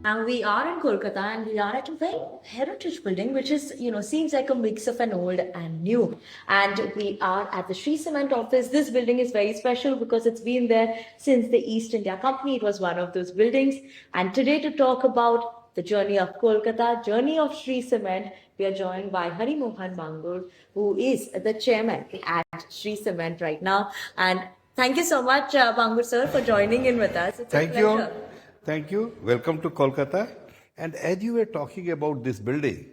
And we are in Kolkata and we are at a very heritage building, which is, seems like a mix of an old and new. And we are at the Shree Cement office. This building is very special because it's been there since the East India Company. It was one of those buildings. And today to talk about the journey of Kolkata, journey of Shree Cement, we are joined by Mohan Bangur, who is the chairman at Shree Cement right now. And thank you so much, Bangur sir, for joining in with us. It's Thank a pleasure. you. Thank you. Welcome to Kolkata. And as you were talking about this building,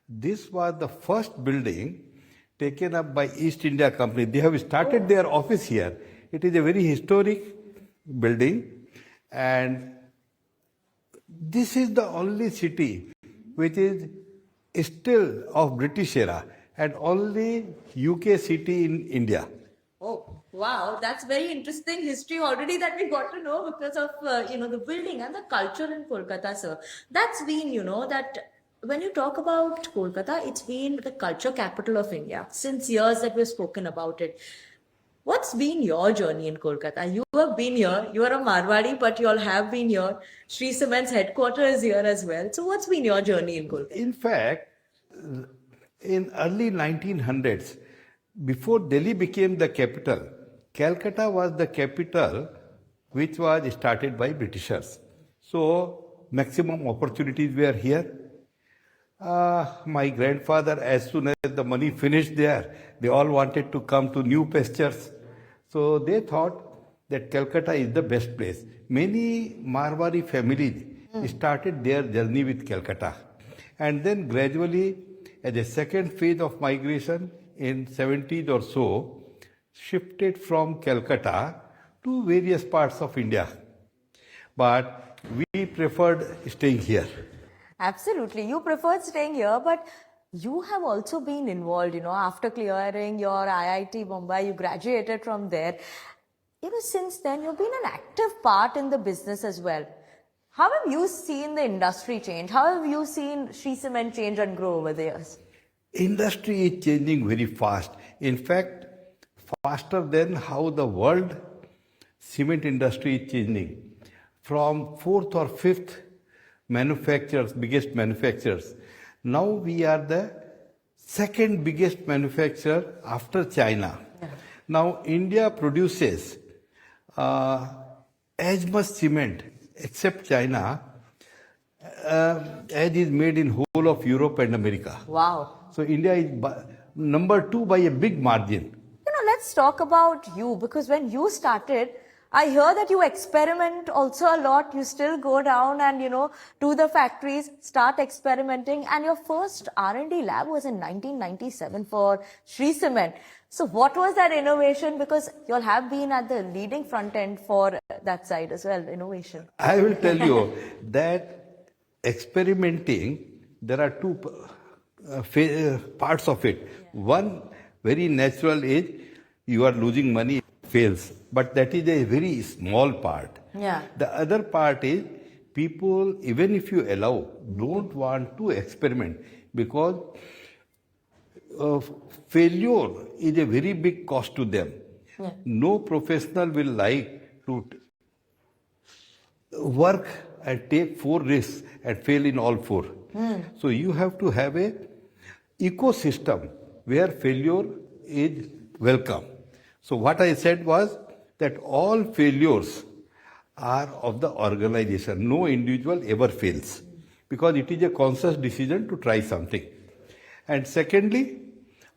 this was the first building taken up by East India Company. They have started their office here. It is a very historic building, and this is the only city which is still of British era and only UK city in India. Oh, wow. That's very interesting history already that we got to know because of, the building and the culture in Kolkata, sir. That's been, that when you talk about Kolkata, it's been the culture capital of India since years that we've spoken about it. What's been your journey in Kolkata? You have been here. You are a Marwadi, but you all have been here. Shree Cement's headquarters is here as well. So what's been your journey in Kolkata? In fact, in early 1900s, before Delhi became the capital, Calcutta was the capital which was started by Britishers. So maximum opportunities were here. My grandfather, as soon as the money finished there, they all wanted to come to new pastures. So they thought that Calcutta is the best place. Many Marwari families started their journey with Calcutta. And then gradually, as a second phase of migration in 70s or so, shifted from Calcutta to various parts of India. But we preferred staying here. Absolutely. You preferred staying here, but you have also been involved, after clearing your IIT Mumbai, you graduated from there. Since then, you've been an active part in the business as well. How have you seen the industry change? How have you seen Shree Cement change and grow over the years? Industry is changing very fast. In fact, faster than how the world cement industry is changing. From fourth or fifth manufacturers, biggest manufacturers, now we are the second biggest manufacturer after China. Yeah. Now India produces as much cement except China as is made in whole of Europe and America. Wow. So India is number 2 by a big margin. Let's talk about you, because when you started, I hear that you experiment also a lot. You still go down and, to the factories, start experimenting. And your first R&D lab was in 1997 for Shree Cement. So what was that innovation? Because you'll have been at the leading front end for that side as well, innovation. I will tell you that experimenting, there are two parts of it. Yeah. One, very natural is you are losing money, fails. But that is a very small part. Yeah. The other part is people, even if you allow, don't want to experiment because failure is a very big cost to them. Yeah. No professional will like to work and take 4 risks and fail in all 4. So you have to have a ecosystem where failure is welcome. So what I said was that all failures are of the organization. No individual ever fails because it is a conscious decision to try something. And secondly,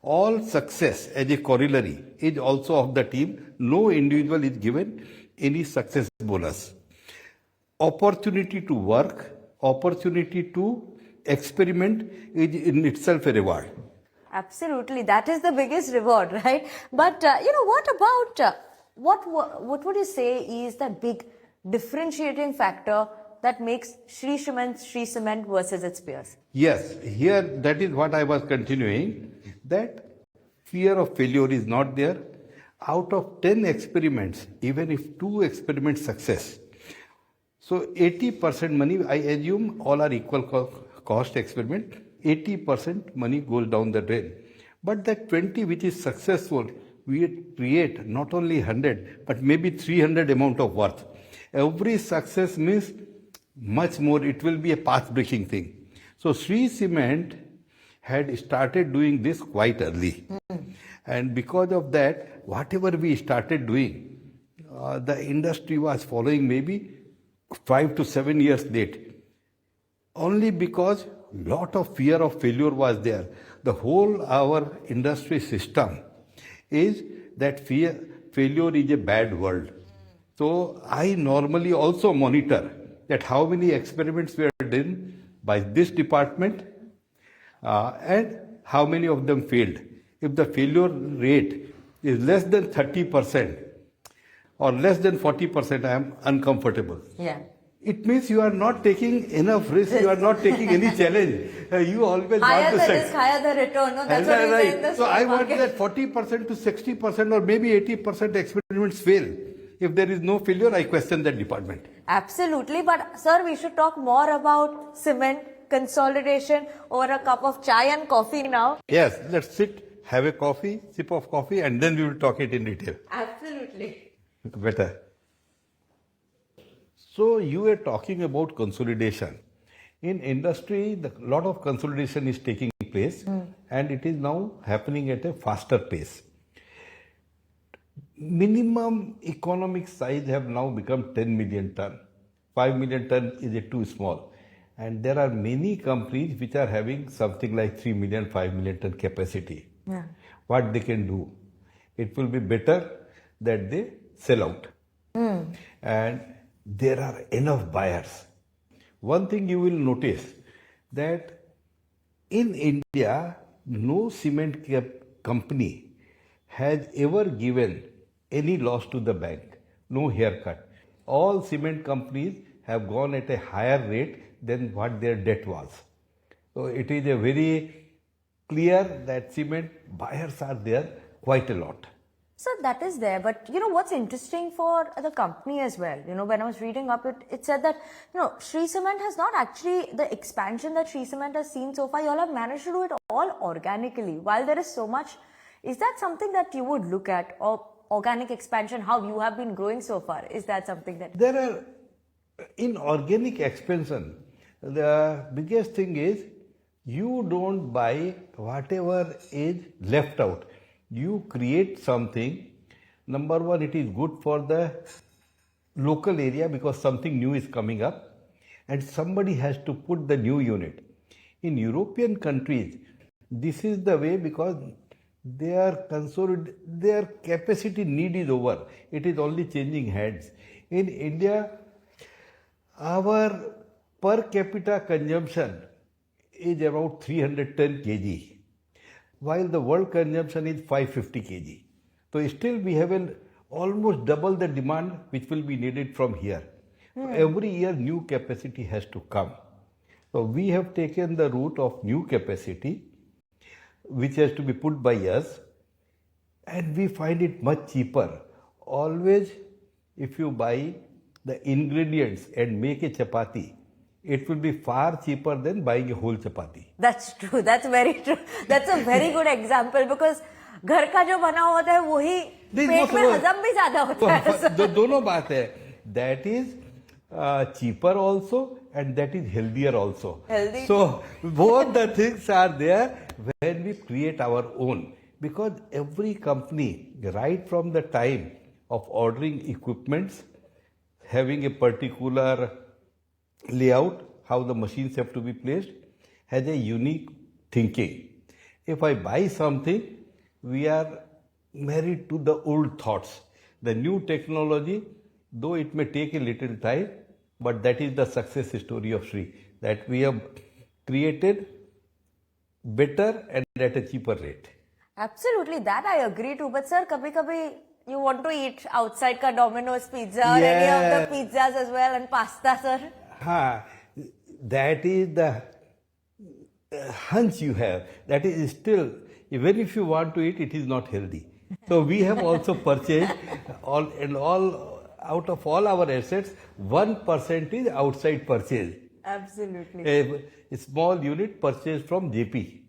all success as a corollary is also of the team. No individual is given any success bonus. Opportunity to work, opportunity to experiment is in itself a reward. Absolutely. That is the biggest reward, right? But, what about, what would you say is the big differentiating factor that makes Shree Cement versus its peers? Yes, here that is what I was continuing, that fear of failure is not there. Out of 10 experiments, even if 2 experiments success, so 80% money, I assume all are equal cost experiment, 80% money goes down the drain. But that 20 which is successful, we create not only 100, but maybe 300 amount of worth. Every success means much more, it will be a path-breaking thing. So Shree Cement had started doing this quite early. And because of that, whatever we started doing, the industry was following maybe 5 to 7 years late. Only because lot of fear of failure was there. The whole our industry system is that failure is a bad word. So I normally also monitor that how many experiments were done by this department and how many of them failed. If the failure rate is less than 30% or less than 40%, I am uncomfortable. Yeah. It means you are not taking enough risk, you are not taking any challenge. You always Higher want to the set. risk, higher the return. No, that's what we say in the So stock I want market. that 40% to 60% or maybe 80% experiments fail. If there is no failure, I question that department. Absolutely, but sir, we should talk more about cement consolidation over a cup of chai and coffee now. Yes, let's sit, have a coffee, sip of coffee, and then we will talk it in detail. Absolutely. Better. So you were talking about consolidation. In industry, a lot of consolidation is taking place and it is now happening at a faster pace. Minimum economic size have now become 10 million ton. 5 million ton is too small. And there are many companies which are having something like 3 million, 5 million ton capacity. Yeah. What they can do? It will be better that they sell out. And there are enough buyers. One thing you will notice that in India, no cement company has ever given any loss to the bank, no haircut. All cement companies have gone at a higher rate than what their debt was. So it is a very clear that cement buyers are there quite a lot. So that is there, but you know what's interesting for the company as well, you know, when I was reading up, it said that, you know, Shree Cement has not actually, the expansion that Shree Cement has seen so far, you all have managed to do it all organically, while there is so much. Is that something that you would look at, or organic expansion, how you have been growing so far? Is that something that... There are, in organic expansion, the biggest thing is you don't buy whatever is left out. You create something. Number one, it is good for the local area because something new is coming up and somebody has to put the new unit. In European countries, this is the way because their capacity need is over. It is only changing hands. In India, our per capita consumption is about 310 kg, while the world consumption is 550 kg. So still we have almost double the demand which will be needed from here. So every year new capacity has to come. So we have taken the route of new capacity which has to be put by us, and we find it much cheaper. Always if you buy the ingredients and make a chapati, it will be far cheaper than buying a whole chapati. That's true. That's very true. That's a very good example because घर का जो बना होता है वही पेट में हजम भी ज्यादा होता है. दोनों बात है. That is cheaper also and that is healthier also. Healthy. So both the things are there when we create our own, because every company, right from the time of ordering equipments, having a particular layout, how the machines have to be placed, has a unique thinking. If I buy something, we are married to the old thoughts. The new technology, though it may take a little time, but that is the success story of Shree, that we have created better and at a cheaper rate. Absolutely, that I agree to. But sir, kabhi you want to eat outside ka Domino's pizza or any of the pizzas as well and pasta, sir? That is the hunch you have. That is still, even if you want to eat, it is not healthy. So we have also purchased out of all our assets, 1% is outside purchase. Absolutely. A small unit purchased from JP.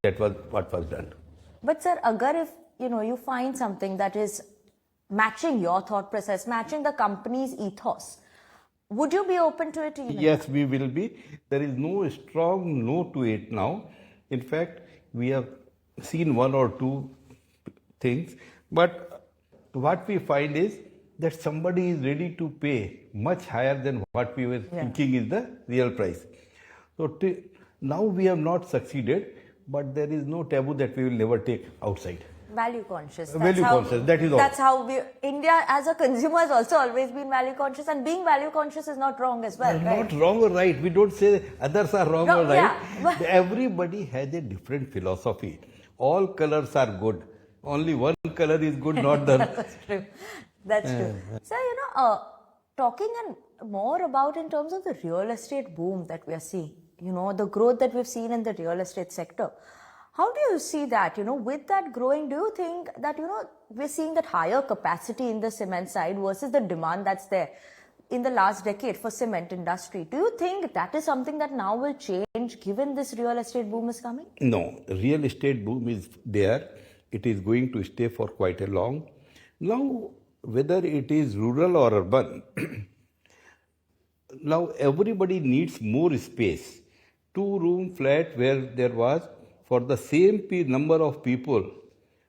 That was what was done. But sir, agar if you find something that is matching your thought process, matching the company's ethos, Would you be open to it even? Yes, we will be. There is no strong no to it now. In fact, we have seen one or two things, but what we find is that somebody is ready to pay much higher than what we were thinking is the real price. So now we have not succeeded, but there is no taboo that we will never take outside. Value conscious. Value conscious, that is all. That's how India as a consumer has also always been value conscious, and being value conscious is not wrong as well. Right? Not wrong or right. We don't say others are wrong or right. Yeah. Everybody has a different philosophy. All colors are good. Only one color is good, not the. That's true. That's true. So, talking more about in terms of the real estate boom that we are seeing, the growth that we've seen in the real estate sector. How do you see that? With that growing, do you think that, we're seeing that higher capacity in the cement side versus the demand that's there in the last decade for cement industry? Do you think that is something that now will change given this real estate boom is coming? No, real estate boom is there. It is going to stay for quite a long. Now, whether it is rural or urban, now everybody needs more space. 2-room flat where there was for the same number of people.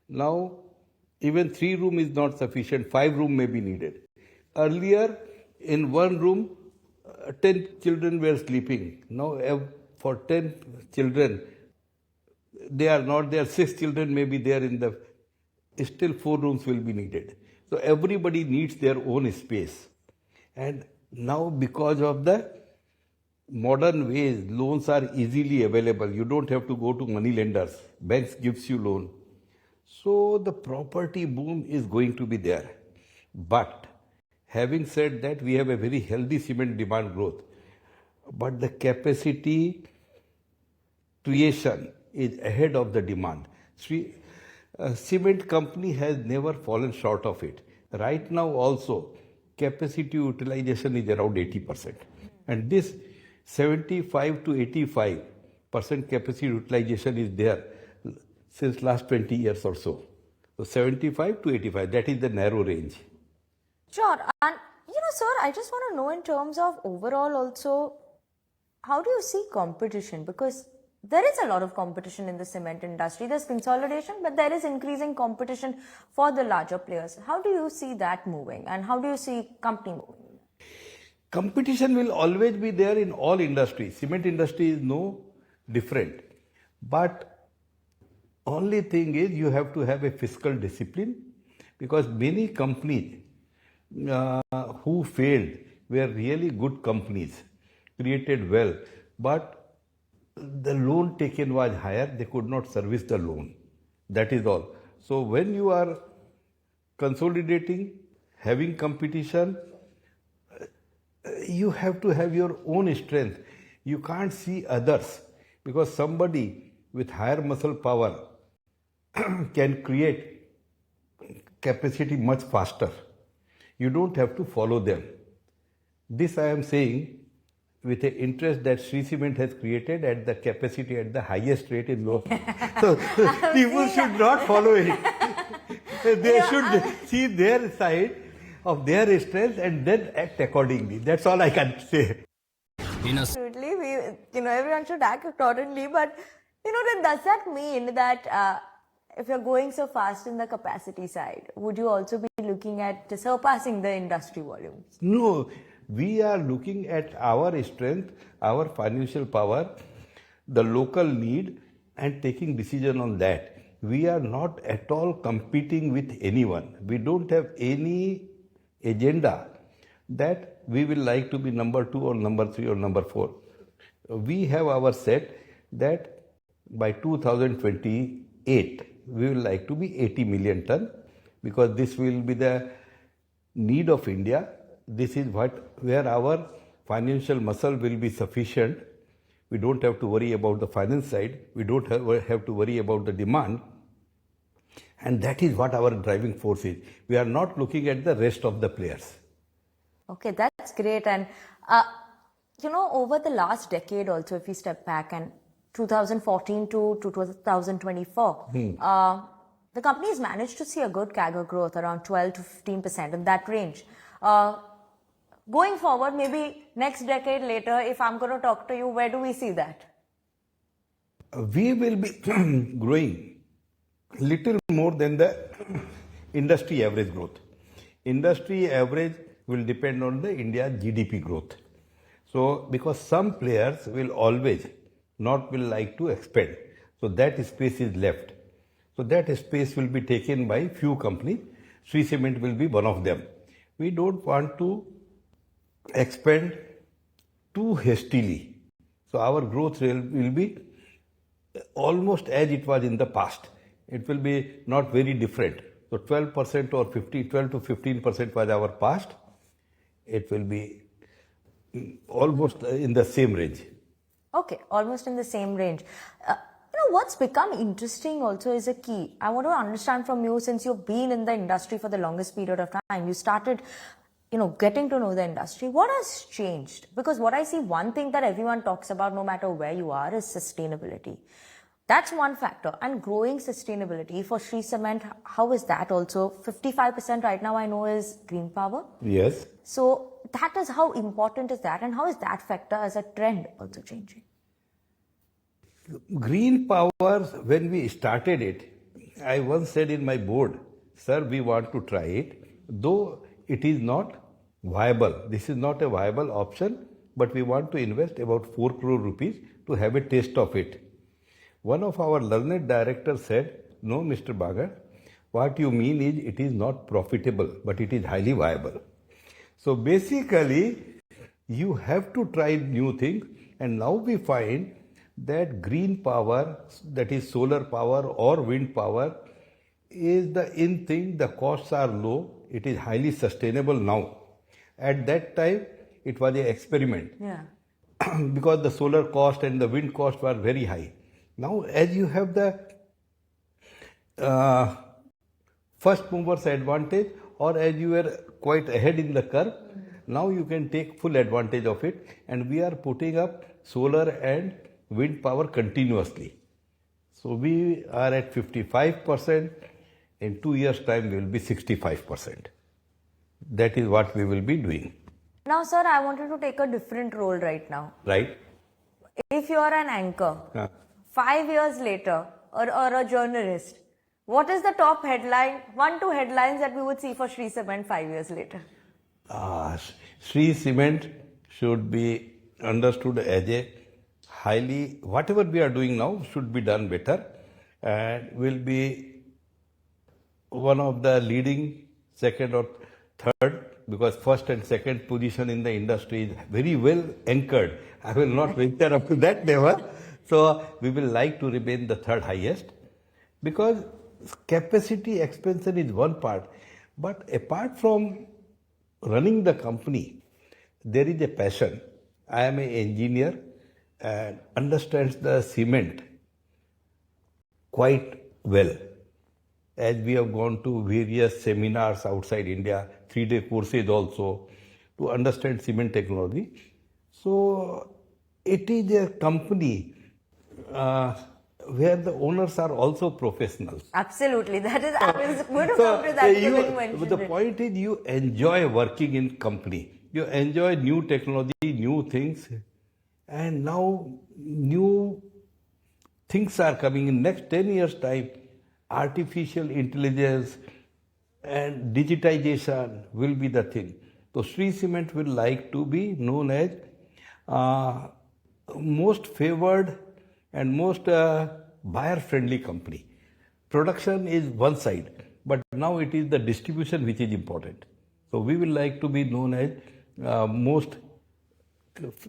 Now, even 3-room is not sufficient. 5-room may be needed. Earlier, in one room, 10 children were sleeping. Now, for 10 children, they are not there. 6 children may be there in the. Still, 4 rooms will be needed. So everybody needs their own space. And now, because of the modern ways, loans are easily available. You don't have to go to money lenders. Banks gives you loan. So the property boom is going to be there. But having said that, we have a very healthy cement demand growth. But the capacity creation is ahead of the demand. Cement company has never fallen short of it. Right now also, capacity utilization is around 80%. And this 75 to 85% capacity utilization is there since last 20 years or so. So 75 to 85, that is the narrow range. Sure. And, sir, I just want to know in terms of overall also, how do you see competition? Because there is a lot of competition in the cement industry. There's consolidation, but there is increasing competition for the larger players. How do you see that moving? And how do you see company moving? Competition will always be there in all industries. Cement industry is no different. But only thing is you have to have a fiscal discipline, because many companies who failed were really good companies, created well, but the loan taken was higher, they could not service the loan. That is all. So when you are consolidating, having competition, you have to have your own strength. You can't see others, because somebody with higher muscle power can create capacity much faster. You don't have to follow them. This I am saying with an interest that Shree Cement has created at the capacity at the highest rate in low. So people should not follow it. They should see their side of their strength and then act accordingly. That's all I can say. Absolutely, everyone should act accordingly. But then does that mean that if you're going so fast in the capacity side, would you also be looking at surpassing the industry volumes? No. We are looking at our strength, our financial power, the local need, and taking decision on that. We are not at all competing with anyone. We don't have any agenda that we will like to be number 2 or number 3 or number 4. We have our set that by 2028, we will like to be 80 million ton, because this will be the need of India. This is where our financial muscle will be sufficient. We don't have to worry about the finance side. We don't have to worry about the demand. And that is what our driving force is. We are not looking at the rest of the players. Okay, that's great. And, over the last decade also, if we step back and 2014 to 2024, the company has managed to see a good CAGR growth around 12 to 15% in that range. Going forward, maybe next decade later, if I'm going to talk to you, where do we see that? We will be growing little more than the industry average growth. Industry average will depend on the India GDP growth. So, because some players will always not will like to expand, so that space is left. So that space will be taken by few companies. Shree Cement will be one of them. We don't want to expand too hastily. So our growth will be almost as it was in the past. It will be not very different. So 12% or 12 to 15% was our past. It will be almost in the same range. Okay, almost in the same range. What's become interesting also is a key. I want to understand from you, since you've been in the industry for the longest period of time, you started, getting to know the industry. What has changed? Because what I see, one thing that everyone talks about, no matter where you are, is sustainability. That's one factor. And growing sustainability for Shree Cement, how is that also? 55% right now I know is green power. Yes. So that is how important is that, and how is that factor as a trend also changing? Green power, when we started it, I once said in my board, sir, we want to try it, though it is not viable. This is not a viable option, but we want to invest about 4 crore rupees to have a taste of it. One of our learned directors said, no, Mr. Bangur, what you mean is it is not profitable, but it is highly viable. So basically, you have to try new things, and now we find that green power, that is solar power or wind power, is the in thing. The costs are low. It is highly sustainable now. At that time, it was an experiment. Yeah. Because the solar cost and the wind cost were very high. Now, as you have the first mover's advantage, or as you were quite ahead in the curve, now you can take full advantage of it. And we are putting up solar and wind power continuously. So we are at 55%. In 2 years' time, we will be 65%. That is what we will be doing. Now, sir, I wanted to take a different role right now. Right? If you are an anchor, 5 years later, or a journalist, what is the top headline, 1-2 headlines that we would see for Shree Cement 5 years later? Shree Cement should be understood as a highly, whatever we are doing now should be done better, and will be one of the leading second or third, because first and second position in the industry is very well anchored. I will not venture up to that level. So we will like to remain the third highest, because capacity expansion is one part, but apart from running the company, there is a passion. I am an engineer and understands the cement quite well, as we have gone to various seminars outside India, 3-day courses also, to understand cement technology. So it is a company where the owners are also professionals. Absolutely. That is, I was going to come to that when you mentioned the point is, you enjoy working in company. You enjoy new technology, new things. And now new things are coming in next 10 years' time. Artificial intelligence and digitization will be the thing. So Shree Cement will like to be known as most favored and most buyer-friendly company. Production is one side, but now it is the distribution which is important. So we will like to be known as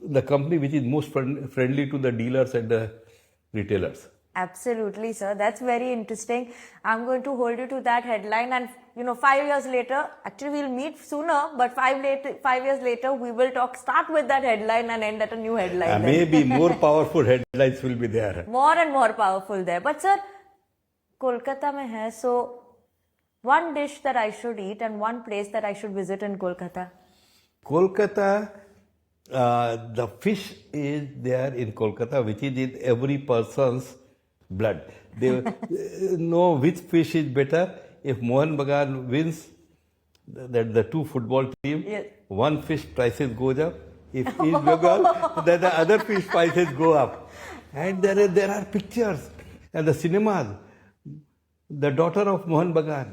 the company which is most friendly to the dealers and the retailers. Absolutely, sir. That's very interesting. I'm going to hold you to that headline, and 5 years later, actually we'll meet sooner, but 5 years later we will start with that headline and end at a new headline. Maybe more powerful headlines will be there. More and more powerful there. But sir, Kolkata mein hai, so one dish that I should eat and one place that I should visit in Kolkata. Kolkata, the fish is there in Kolkata, which is in every person's blood. They know which fish is better. If Mohan Bangur wins that the two football team, Yes. one fish prices goes up. If East Bengal, then the other fish prices go up. And there are pictures and the cinemas. The daughter of Mohan Bangur,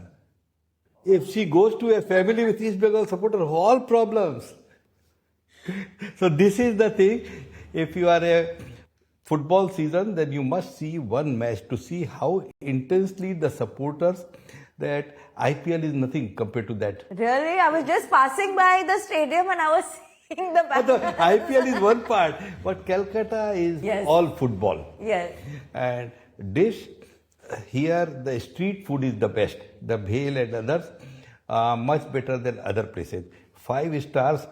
if she goes to a family with East Bengal supporter, all problems. So this is the thing. If you are a football season, then you must see one match to see how intensely the supporters, that IPL is nothing compared to that. Really? I was just passing by the stadium and I was seeing the But the IPL is one part, but Calcutta is Yes. all football. Yes. And dish, here the street food is the best. The bhel and others are much better than other places. 5 stars,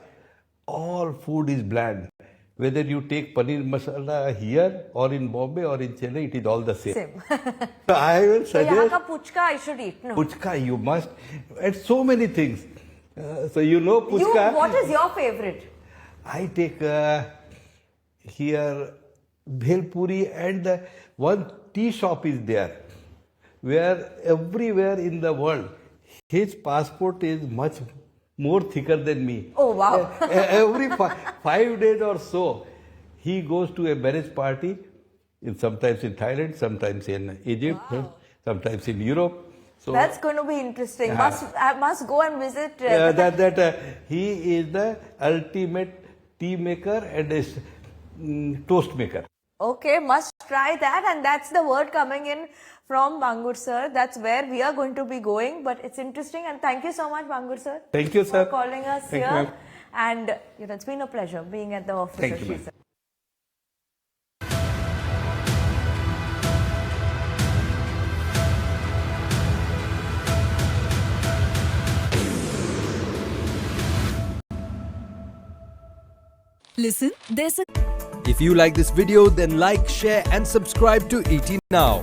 all food is bland. Whether you take paneer masala here or in Bombay or in Chennai, it is all the same. Same. So I will So यहाँ suggest का puchka I should eat, no? puchka, you must, and so many things. So you know puchka. What is your favorite? I take here bhel puri, and one tea shop is there where everywhere in the world his passport is much more thicker than me. Oh, wow. Every 5 days or so, he goes to a marriage party, sometimes in Thailand, sometimes in Egypt, sometimes in Europe. So That's going to be interesting. I must go and visit. he is the ultimate tea maker and a toast maker. Okay, must try that, and that's the word coming in from Bangur sir. That's where we are going to be going, but it's interesting, and thank you so much, Bangur sir. Thank you, sir. For calling us Thank you, here. ma'am. And it's been a pleasure being at the office Thank of you, Shree ma'am. Cement. Listen, if you like this video, then like, share and subscribe to ET Now.